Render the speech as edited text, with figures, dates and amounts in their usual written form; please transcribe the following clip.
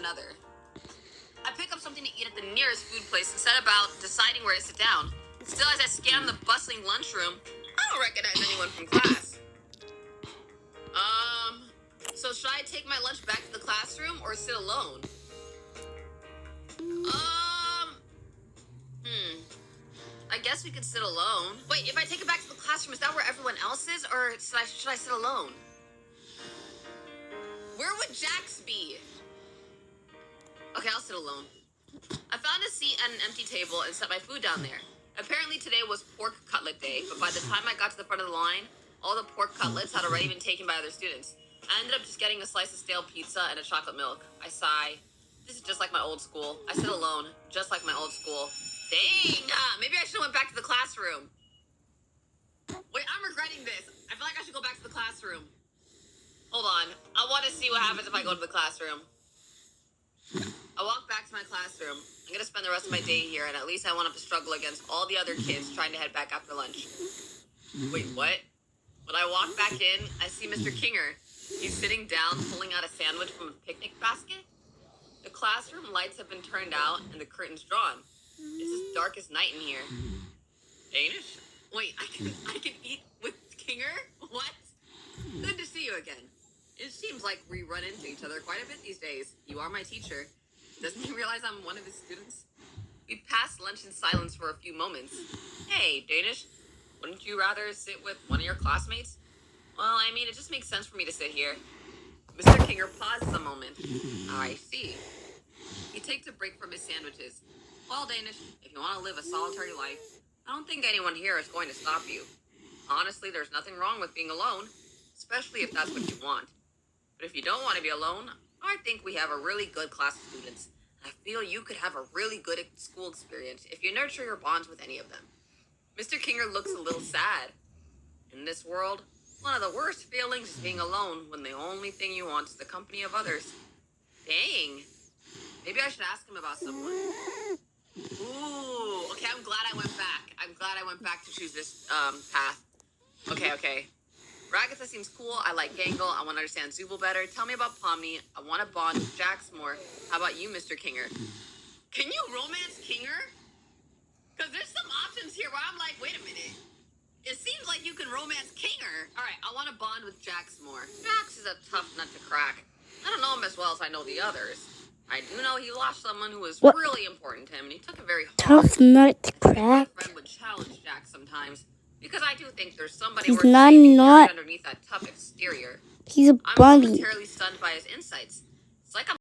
another. I pick up something to eat at the nearest food place and set about deciding where to sit down. Still, as I scan the bustling lunchroom, I don't recognize anyone from class. So should I take my lunch back to the classroom or sit alone? I guess we could sit alone. Wait, if I take it back to the classroom, is that where everyone else is, or should I sit alone? Where would Jax be? Okay, I'll sit alone. I found a seat at an empty table and set my food down there. Apparently today was pork cutlet day, but by the time I got to the front of the line, all the pork cutlets had already been taken by other students. I ended up just getting a slice of stale pizza and a chocolate milk. I sigh. This is just like my old school. I sit alone, just like my old school. Dang! Maybe I should have went back to the classroom. Wait, I'm regretting this. I feel like I should go back to the classroom. Hold on. I want to see what happens if I go to the classroom. I walk back to my classroom. I'm going to spend the rest of my day here, and at least I won't have to struggle against all the other kids trying to head back after lunch. Wait, what? When I walk back in, I see Mr. Kinger. He's sitting down, pulling out a sandwich from a picnic basket. The classroom lights have been turned out, and the curtains drawn. It's as dark as night in here. Danish? Wait, I can eat with Kinger? What? Good to see you again. It seems like we run into each other quite a bit these days. You are my teacher. Doesn't he realize I'm one of his students? We passed lunch in silence for a few moments. Hey, Danish, wouldn't you rather sit with one of your classmates? Well, I mean, it just makes sense for me to sit here. Mr. Kinger pauses a moment. I see. He takes a break from his sandwiches. Well, Danish, if you want to live a solitary life, I don't think anyone here is going to stop you. Honestly, there's nothing wrong with being alone, especially if that's what you want. But if you don't want to be alone, I think we have a really good class of students. I feel you could have a really good school experience if you nurture your bonds with any of them. Mr. Kinger looks a little sad. In this world, one of the worst feelings is being alone when the only thing you want is the company of others. Dang. Maybe I should ask him about someone. Ooh, okay, I'm glad I went back. I'm glad I went back to choose this path. Okay. Ragatha seems cool. I like Gangle. I want to understand Zubul better. Tell me about Pomni. I want to bond with Jax more. How about you, Mr. Kinger? Can you romance Kinger? Because there's some options here where I'm like, wait a minute. It seems like you can romance Kinger. All right, I want to bond with Jax more. Jax is a tough nut to crack. I don't know him as well as I know the others. I do know he lost someone who was really important to him, and he took it very hard. Tough nut to crack. My friend would challenge Jax sometimes, because I do think there's somebody He's worth not saving nut. underneath that tough exterior. He's a I'm bunny. momentarily stunned by his insights. It's like I'm